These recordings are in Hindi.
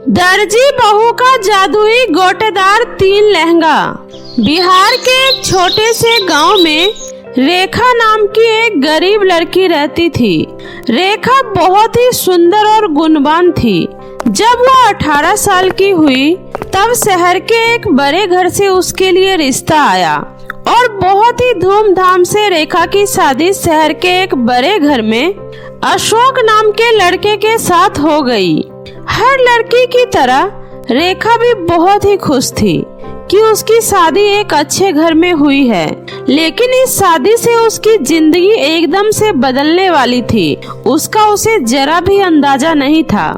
दर्जी बहू का जादुई गोटेदार 3 लहंगा। बिहार के एक छोटे से गांव में रेखा नाम की एक गरीब लड़की रहती थी। रेखा बहुत ही सुंदर और गुणवान थी। जब वो 18 साल की हुई तब शहर के एक बड़े घर से उसके लिए रिश्ता आया और बहुत ही धूमधाम से रेखा की शादी शहर के एक बड़े घर में अशोक नाम के लड़के के साथ हो गई। हर लड़की की तरह रेखा भी बहुत ही खुश थी कि उसकी शादी एक अच्छे घर में हुई है, लेकिन इस शादी से उसकी जिंदगी एकदम से बदलने वाली थी। उसका उसे जरा भी अंदाजा नहीं था।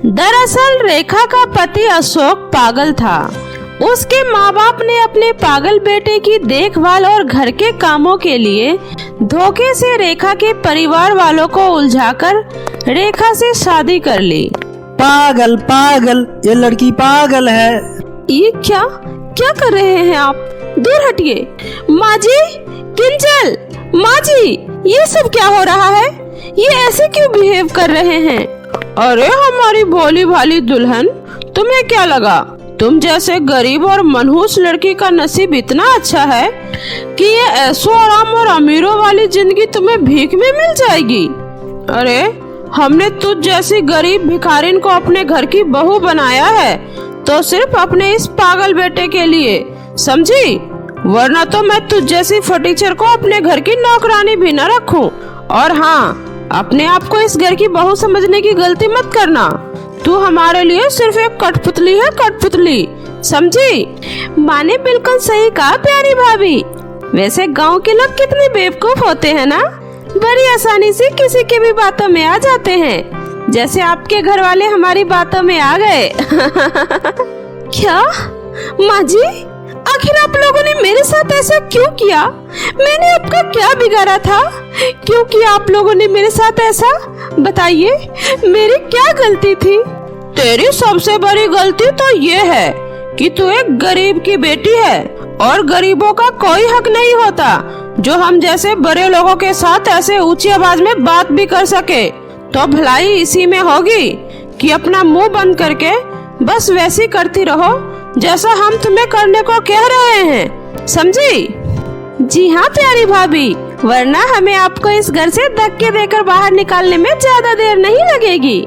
दरअसल रेखा का पति अशोक पागल था। उसके माँ बाप ने अपने पागल बेटे की देखभाल और घर के कामों के लिए धोखे से रेखा के परिवार वालों को उलझाकर रेखा से शादी कर ली। पागल पागल, ये लड़की पागल है। ये क्या कर रहे हैं आप? दूर हटिए। माँ जी, किंजल, माँ जी, ये सब क्या हो रहा है? ये ऐसे क्यों बिहेव कर रहे हैं? अरे हमारी भोली भाली दुल्हन, तुम्हें क्या लगा तुम जैसे गरीब और मनहूस लड़की का नसीब इतना अच्छा है कि ये ऐशो आराम और अमीरों वाली जिंदगी तुम्हें भीख में मिल जाएगी? अरे हमने तुझ जैसी गरीब भिखारिन को अपने घर की बहू बनाया है तो सिर्फ अपने इस पागल बेटे के लिए, समझी? वरना तो मैं तुझ जैसी फटीचर को अपने घर की नौकरानी भी न रखूं। और हाँ, अपने आप को इस घर की बहू समझने की गलती मत करना। तू हमारे लिए सिर्फ एक कठपुतली है, कठपुतली, समझी? माँ ने बिल्कुल सही कहा प्यारी भाभी। वैसे गांव के लोग कितने बेवकूफ होते हैं ना, बड़ी आसानी से किसी की भी बातों में आ जाते हैं, जैसे आपके घर वाले हमारी बातों में आ गए। क्या माँ जी, आखिर आप लोगों ने मेरे साथ ऐसा क्यों किया? मैंने आपका क्या बिगाड़ा था? क्यों किया आप लोगों ने मेरे साथ ऐसा? बताइए, मेरी क्या गलती थी? तेरी सबसे बड़ी गलती तो ये है कि तू एक गरीब की बेटी है और गरीबों का कोई हक नहीं होता जो हम जैसे बड़े लोगों के साथ ऐसे ऊंची आवाज में बात भी कर सके। तो भलाई इसी में होगी कि अपना मुंह बंद करके बस वैसी करती रहो जैसा हम तुम्हें करने को कह रहे हैं, समझी? जी हाँ प्यारी भाभी, वरना हमें आपको इस घर से धक्के देकर बाहर निकालने में ज्यादा देर नहीं लगेगी।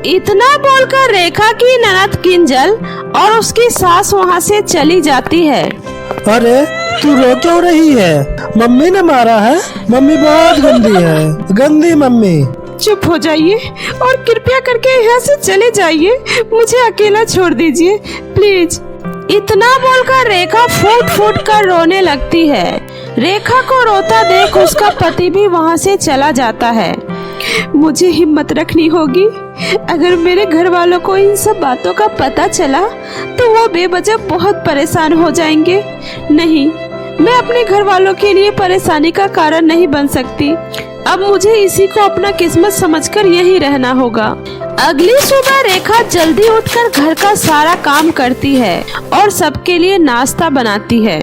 इतना बोलकर रेखा की ननद किंजल और उसकी सास वहाँ से चली जाती है। अरे तू रो क्यों रही है? मम्मी ने मारा है? मम्मी बहुत गंदी है, गंदी मम्मी। चुप हो जाइए और कृपया करके यहाँ से चले जाइए। मुझे अकेला छोड़ दीजिए प्लीज। इतना बोलकर रेखा फूट फूट कर रोने लगती है। रेखा को रोता देख उसका पति भी वहाँ से चला जाता है। मुझे हिम्मत रखनी होगी। अगर मेरे घर वालों को इन सब बातों का पता चला तो वो बेवजह बहुत परेशान हो जाएंगे। नहीं, मैं अपने घर वालों के लिए परेशानी का कारण नहीं बन सकती। अब मुझे इसी को अपना किस्मत समझकर यहीं रहना होगा। अगली सुबह रेखा जल्दी उठकर घर का सारा काम करती है और सबके लिए नाश्ता बनाती है।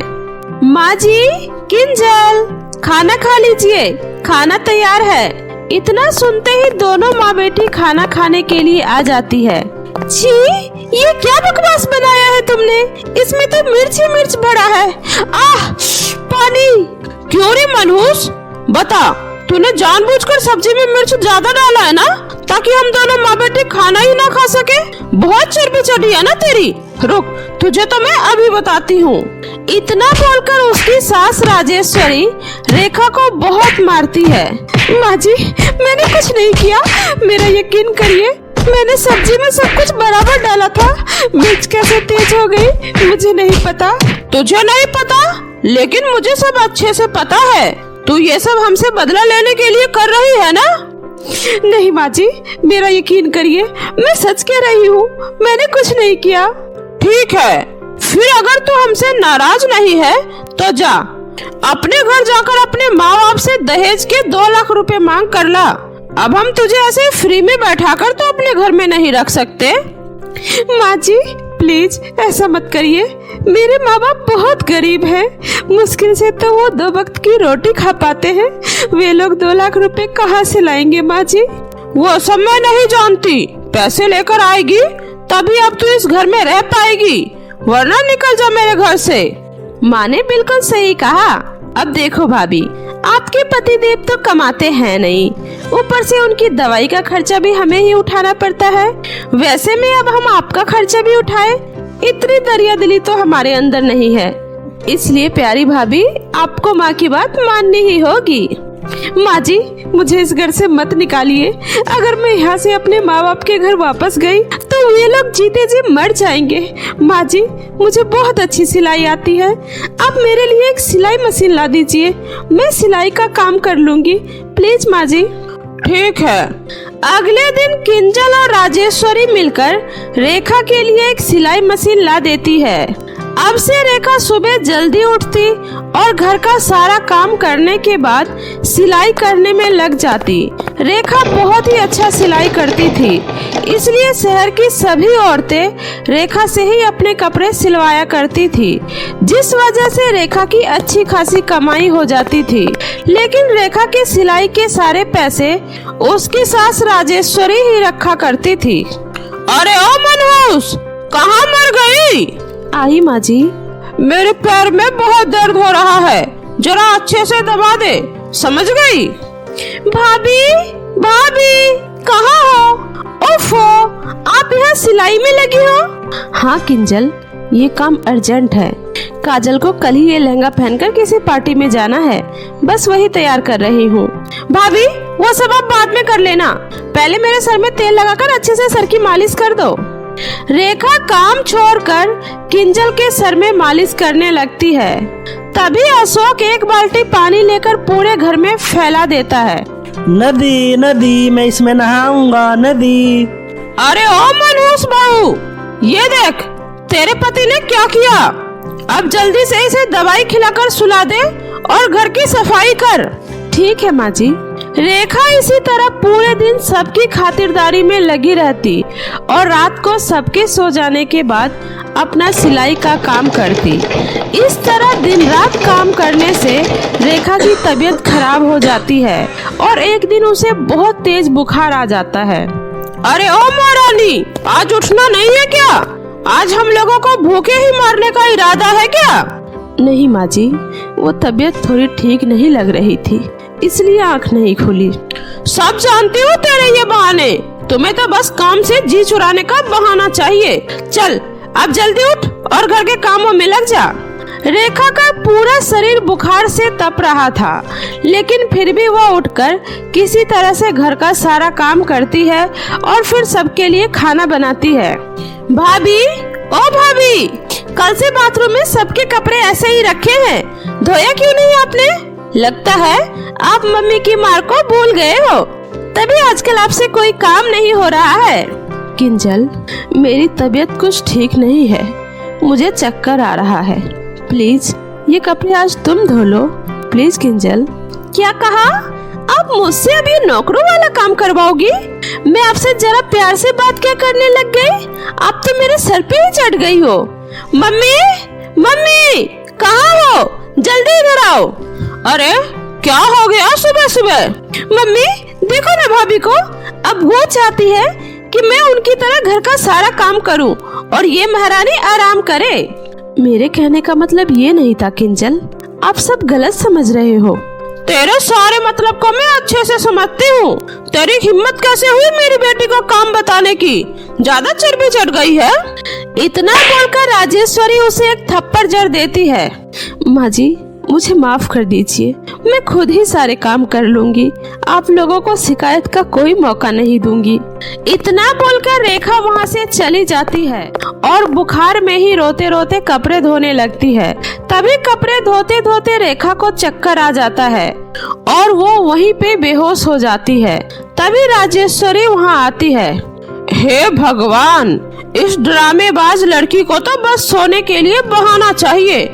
माँ जी, किंजल, खाना खा लीजिए, खाना तैयार है। इतना सुनते ही दोनों माँ बेटी खाना खाने के लिए आ जाती है। छी, ये क्या बकवास बनाया है तुमने? इसमें तो मिर्च ही मिर्च भरा है। आह, पानी। क्यों रे मनहूस, बता, तूने जानबूझकर सब्जी में मिर्च ज्यादा डाला है ना, ताकि हम दोनों माँ बेटे खाना ही ना खा सके? बहुत चर्बी चढ़ी है ना तेरी। रुक, तुझे तो मैं अभी बताती हूँ। इतना बोलकर उसकी सास राजेश्वरी रेखा को बहुत मारती है। माँ जी, मैंने कुछ नहीं किया, मेरा यकीन करिए। मैंने सब्जी में सब कुछ बराबर डाला था। मिर्च कैसे तेज हो गई मुझे नहीं पता। तुझे नहीं पता, लेकिन मुझे सब अच्छे से पता है। तू ये सब हमसे बदला लेने के लिए कर रही है ना? नहीं माँ जी, मेरा यकीन करिए, मैं सच कह रही हूँ, मैंने कुछ नहीं किया। ठीक है, फिर अगर तू हमसे नाराज नहीं है तो जा, अपने घर जाकर अपने माँ बाप से दहेज के 2 लाख रुपए मांग कर ला। अब हम तुझे ऐसे फ्री में बैठाकर तो अपने घर में नहीं रख सकते। माँ जी प्लीज ऐसा मत करिए, मेरे माँ बाप बहुत गरीब हैं, मुश्किल से तो वो 2 वक्त की रोटी खा पाते हैं। वे लोग 2 लाख रुपए कहाँ से लाएंगे माँ जी? वो सब मैं नहीं जानती, पैसे लेकर आएगी तभी अब तू इस घर में रह पाएगी, वरना निकल जा मेरे घर से। माँ ने बिल्कुल सही कहा। अब देखो भाभी, आपके पतिदेव तो कमाते हैं नहीं, ऊपर से उनकी दवाई का खर्चा भी हमें ही उठाना पड़ता है। वैसे में अब हम आपका खर्चा भी उठाए, इतनी दरिया दिली तो हमारे अंदर नहीं है। इसलिए प्यारी भाभी, आपको माँ की बात माननी ही होगी। माँ जी, मुझे इस घर से मत निकालिए। अगर मैं यहाँ से अपने माँ बाप के घर वापस गई तो ये लोग जीते जी मर जाएंगे। माँ जी, मुझे बहुत अच्छी सिलाई आती है, आप मेरे लिए एक सिलाई मशीन ला दीजिए, मैं सिलाई का काम कर लूंगी, प्लीज माँ जी। ठीक है। अगले दिन किंजल और राजेश्वरी मिलकर रेखा के लिए एक सिलाई मशीन ला देती है। अब से रेखा सुबह जल्दी उठती और घर का सारा काम करने के बाद सिलाई करने में लग जाती। रेखा बहुत ही अच्छा सिलाई करती थी, इसलिए शहर की सभी औरतें रेखा से ही अपने कपड़े सिलवाया करती थी, जिस वजह से रेखा की अच्छी खासी कमाई हो जाती थी। लेकिन रेखा के सिलाई के सारे पैसे उसकी सास राजेश्वरी ही रखा करती थी। अरे ओ मनहूस, कहाँ मर गई? आई माँ जी। मेरे पैर में बहुत दर्द हो रहा है, जरा अच्छे से दबा दे, समझ गई? भाभी, भाभी कहाँ हो? ओफो, आप यहाँ सिलाई में लगी हो? हाँ किंजल, ये काम अर्जेंट है। काजल को कल ही ये लहंगा पहनकर किसी पार्टी में जाना है, बस वही तैयार कर रही हूँ। भाभी, वो सब आप बाद में कर लेना, पहले मेरे सर में तेल लगाकर अच्छे से सर की मालिश कर दो। रेखा काम छोड़कर किंजल के सर में मालिश करने लगती है। तभी अशोक एक बाल्टी पानी लेकर पूरे घर में फैला देता है। नदी नदी, मैं इसमें नहाऊंगा, नदी। अरे ओ मनहूस बहू, ये देख तेरे पति ने क्या किया। अब जल्दी से इसे दवाई खिलाकर सुला दे और घर की सफाई कर। ठीक है माँ जी। रेखा इसी तरह पूरे दिन सबकी खातिरदारी में लगी रहती और रात को सबके सो जाने के बाद अपना सिलाई का काम करती। इस तरह दिन रात काम करने से रेखा की तबीयत खराब हो जाती है और एक दिन उसे बहुत तेज बुखार आ जाता है। अरे ओ महारानी, आज उठना नहीं है क्या? आज हम लोगों को भूखे ही मारने का इरादा है क्या? नहीं माँ जी, वो तबीयत थोड़ी ठीक नहीं लग रही थी, इसलिए आँख नहीं खुली। सब जानती हूँ तेरे ये बहाने, तुम्हें तो बस काम से जी चुराने का बहाना चाहिए। चल अब जल्दी उठ और घर के कामों में लग जा। रेखा का पूरा शरीर बुखार से तप रहा था, लेकिन फिर भी वह उठकर किसी तरह से घर का सारा काम करती है और फिर सबके लिए खाना बनाती है। भाभी, ओ भाभी, कल से बाथरूम में सबके कपड़े ऐसे ही रखे हैं, धोया क्यों नहीं आपने? लगता है आप मम्मी की मार को भूल गए हो, तभी आजकल आपसे कोई काम नहीं हो रहा है। किंजल, मेरी तबीयत कुछ ठीक नहीं है, मुझे चक्कर आ रहा है, प्लीज ये कपड़े आज तुम धो लो, प्लीज किंजल। क्या कहा? आप मुझसे अभी नौकरों वाला काम करवाओगी? मैं आपसे जरा प्यार से बात क्या करने लग गई, आप तो मेरे सर पे ही चढ़ गई हो। मम्मी, मम्मी कहाँ हो? जल्दी इधर आओ। अरे क्या हो गया सुबह सुबह? मम्मी देखो ना भाभी को, अब वो चाहती है कि मैं उनकी तरह घर का सारा काम करूं और ये महारानी आराम करे। मेरे कहने का मतलब ये नहीं था किंजल, आप सब गलत समझ रहे हो। तेरे सारे मतलब को मैं अच्छे से समझती हूँ। तेरी हिम्मत कैसे हुई मेरी बेटी को काम बताने की? ज्यादा चर्बी चढ़ गई है। इतना बोलकर राजेश्वरी उसे एक थप्पड़ जड़ देती है। माँ जी, मुझे माफ कर दीजिए, मैं खुद ही सारे काम कर लूंगी, आप लोगों को शिकायत का कोई मौका नहीं दूंगी। इतना बोलकर रेखा वहाँ से चली जाती है और बुखार में ही रोते रोते कपड़े धोने लगती है। तभी कपड़े धोते धोते रेखा को चक्कर आ जाता है और वो वहीं पे बेहोश हो जाती है। तभी राजेश्वरी वहाँ आती है। हे भगवान, इस ड्रामेबाज लड़की को तो बस सोने के लिए बहाना चाहिए,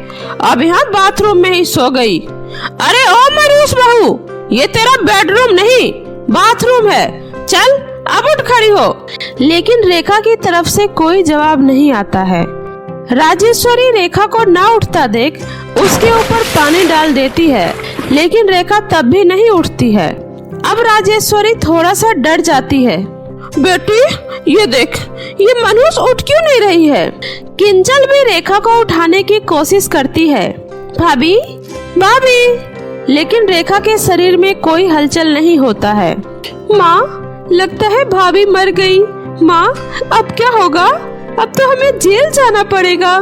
अब यहाँ बाथरूम में ही सो गई। अरे ओ मरीज बहू, ये तेरा बेडरूम नहीं बाथरूम है, चल अब उठ खड़ी हो। लेकिन रेखा की तरफ से कोई जवाब नहीं आता है। राजेश्वरी रेखा को ना उठता देख उसके ऊपर पानी डाल देती है, लेकिन रेखा तब भी नहीं उठती है। अब राजेश्वरी थोड़ा सा डर जाती है। बेटी ये देख, ये मनुष्य उठ क्यों नहीं रही है। किंजल भी रेखा को उठाने की कोशिश करती है। भाभी भाभी, लेकिन रेखा के शरीर में कोई हलचल नहीं होता है। माँ, लगता है भाभी मर गई। माँ, अब क्या होगा? अब तो हमें जेल जाना पड़ेगा।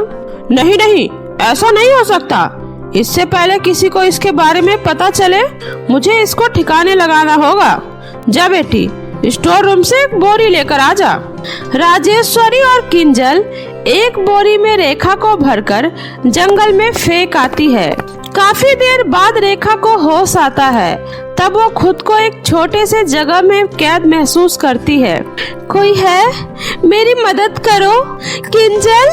नहीं नहीं, ऐसा नहीं हो सकता। इससे पहले किसी को इसके बारे में पता चले, मुझे इसको ठिकाने लगाना होगा। जा बेटी, स्टोर रूम से एक बोरी लेकर आ जा। राजेश्वरी और किंजल एक बोरी में रेखा को भरकर जंगल में फेंक आती है। काफी देर बाद रेखा को होश आता है। तब वो खुद को एक छोटे से जगह में कैद महसूस करती है। कोई है? मेरी मदद करो। किंजल,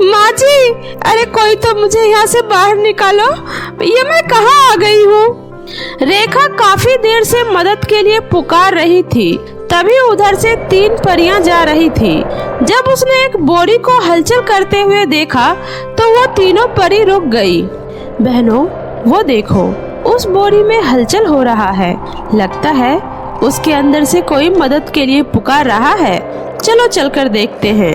माँ जी, अरे कोई तो मुझे यहाँ से बाहर निकालो। ये मैं कहाँ आ गई हूँ? रेखा काफी देर से मदद के लिए पुकार रही थी। तभी उधर से 3 परियां जा रही थी। जब उसने एक बोरी को हलचल करते हुए देखा तो वो तीनों परी रुक गई। बहनों, वो देखो, उस बोरी में हलचल हो रहा है। लगता है उसके अंदर से कोई मदद के लिए पुकार रहा है। चलो चलकर देखते हैं।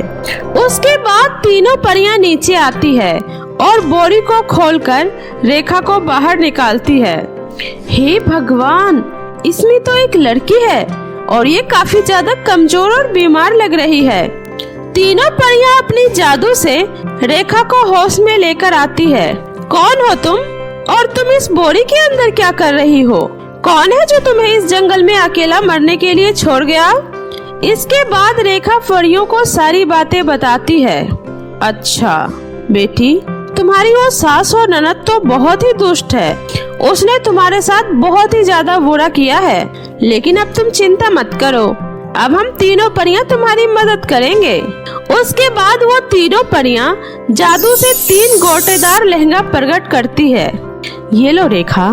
उसके बाद तीनों परियां नीचे आती है और बोरी को खोलकर रेखा को बाहर निकालती है। हे भगवान, इसमें तो एक लड़की है और ये काफी ज्यादा कमजोर और बीमार लग रही है। तीनों परियां अपनी जादू से रेखा को होश में लेकर आती है। कौन हो तुम और तुम इस बोरी के अंदर क्या कर रही हो? कौन है जो तुम्हें इस जंगल में अकेला मरने के लिए छोड़ गया? इसके बाद रेखा परियों को सारी बातें बताती है। अच्छा बेटी, तुम्हारी वो सास और ननद तो बहुत ही दुष्ट है। उसने तुम्हारे साथ बहुत ही ज्यादा बुरा किया है, लेकिन अब तुम चिंता मत करो। अब हम तीनों परियां तुम्हारी मदद करेंगे। उसके बाद वो तीनों परियां जादू से 3 गोटेदार लहंगा प्रकट करती है। ये लो रेखा,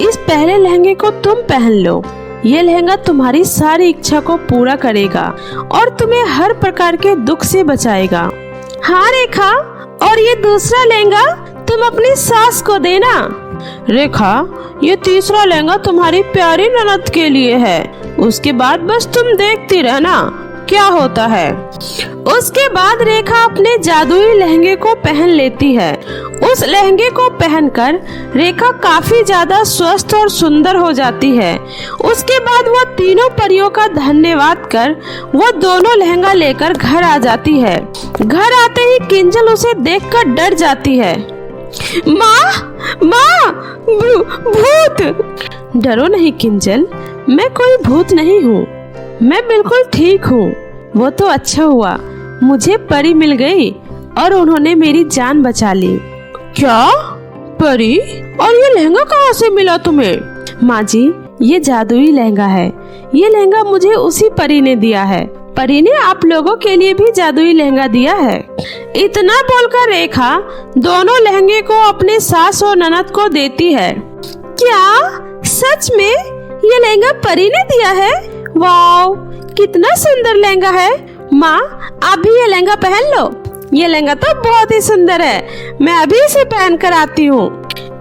इस पहले लहंगे को तुम पहन लो। ये लहंगा तुम्हारी सारी इच्छा को पूरा करेगा और तुम्हें हर प्रकार के दुख से बचाएगा। हाँ रेखा, और ये दूसरा लहंगा तुम अपनी सास को देना। रेखा, ये तीसरा लहंगा तुम्हारी प्यारी ननद के लिए है। उसके बाद बस तुम देखती रहना क्या होता है। उसके बाद रेखा अपने जादुई लहंगे को पहन लेती है। उस लहंगे को पहनकर रेखा काफी ज्यादा स्वस्थ और सुंदर हो जाती है। उसके बाद वो तीनों परियों का धन्यवाद कर वो दोनों लहंगा लेकर घर आ जाती है। घर आते ही किंजल उसे देखकर डर जाती है। माँ, भूत! डरो नहीं किंजल, मैं कोई भूत नहीं हूँ। मैं बिल्कुल ठीक हूँ। वो तो अच्छा हुआ, मुझे परी मिल गई और उन्होंने मेरी जान बचा ली। क्या? परी? और ये लहंगा कहाँ से मिला तुम्हें? माँ जी, ये जादुई लहंगा है। ये लहंगा मुझे उसी परी ने दिया है। परी ने आप लोगों के लिए भी जादुई लहंगा दिया है। इतना बोलकर रेखा दोनों लहंगे को अपने सास और ननद को देती है। क्या सच में ये लहंगा परी ने दिया है? वाओ, कितना सुंदर लहंगा है। माँ, आप भी ये लहंगा पहन लो। ये लहंगा तो बहुत ही सुंदर है। मैं अभी इसे पहन कर आती हूँ।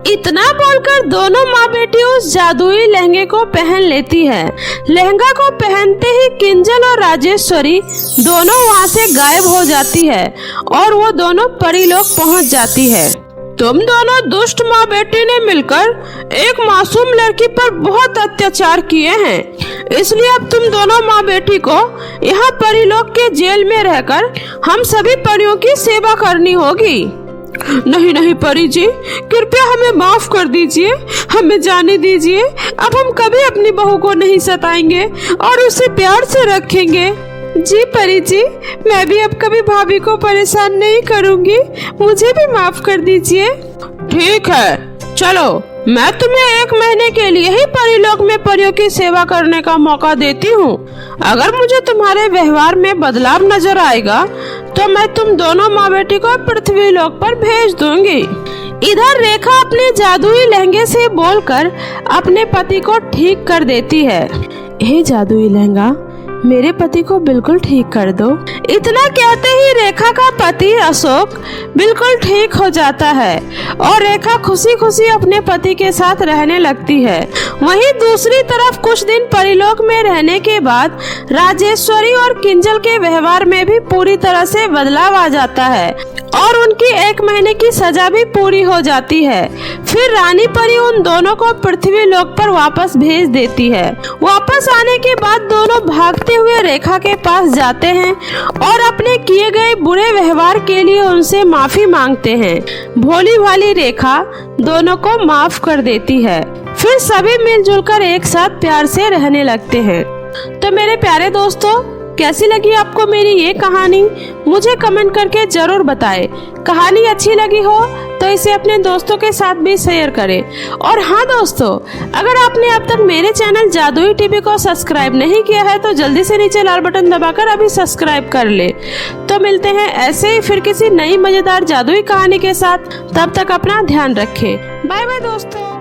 इतना बोलकर दोनों माँ बेटी उस जादुई लहंगे को पहन लेती है। लहंगा को पहनते ही किंजल और राजेश्वरी दोनों वहाँ से गायब हो जाती है और वो दोनों परी लोग पहुँच जाती है। तुम दोनों दुष्ट माँ बेटी ने मिलकर एक मासूम लड़की पर बहुत अत्याचार किए हैं, इसलिए अब तुम दोनों माँ बेटी को यहाँ परी लोग के जेल में रहकर हम सभी परियों की सेवा करनी होगी। नहीं नहीं परी जी, कृपया हमें माफ कर दीजिए, हमें जाने दीजिए। अब हम कभी अपनी बहू को नहीं सताएंगे और उसे प्यार से रखेंगे। जी परी जी, मैं भी अब कभी भाभी को परेशान नहीं करूंगी। मुझे भी माफ कर दीजिए। ठीक है, चलो मैं तुम्हें 1 महीने के लिए ही परीलोक में परियों की सेवा करने का मौका देती हूँ। अगर मुझे तुम्हारे व्यवहार में बदलाव नजर आएगा तो मैं तुम दोनों माँ बेटी को पृथ्वी लोक पर भेज दूंगी। इधर रेखा अपने जादुई लहंगे से बोलकर अपने पति को ठीक कर देती है। हे जादुई लहंगा, मेरे पति को बिल्कुल ठीक कर दो। इतना कहते ही रेखा का पति अशोक बिल्कुल ठीक हो जाता है और रेखा खुशी खुशी अपने पति के साथ रहने लगती है। वहीं दूसरी तरफ कुछ दिन परिलोक में रहने के बाद राजेश्वरी और किंजल के व्यवहार में भी पूरी तरह से बदलाव आ जाता है और उनकी 1 महीने की सजा भी पूरी हो जाती है। फिर रानी परी उन दोनों को पृथ्वी लोक पर वापस भेज देती है। वापस आने के बाद दोनों भागते हुए रेखा के पास जाते हैं और अपने किए गए बुरे व्यवहार के लिए उनसे माफी मांगते हैं। भोली भाली रेखा दोनों को माफ कर देती है। फिर सभी मिलजुल कर एक साथ प्यार से रहने लगते हैं। तो मेरे प्यारे दोस्तों, कैसी लगी आपको मेरी ये कहानी? मुझे कमेंट करके जरूर बताएं। कहानी अच्छी लगी हो तो इसे अपने दोस्तों के साथ भी शेयर करें। और हाँ दोस्तों, अगर आपने अब तक मेरे चैनल जादुई टीवी को सब्सक्राइब नहीं किया है तो जल्दी से नीचे लाल बटन दबाकर अभी सब्सक्राइब कर ले। तो मिलते हैं ऐसे ही फिर किसी नई मजेदार जादुई कहानी के साथ। तब तक अपना ध्यान रखें। बाय बाय दोस्तों।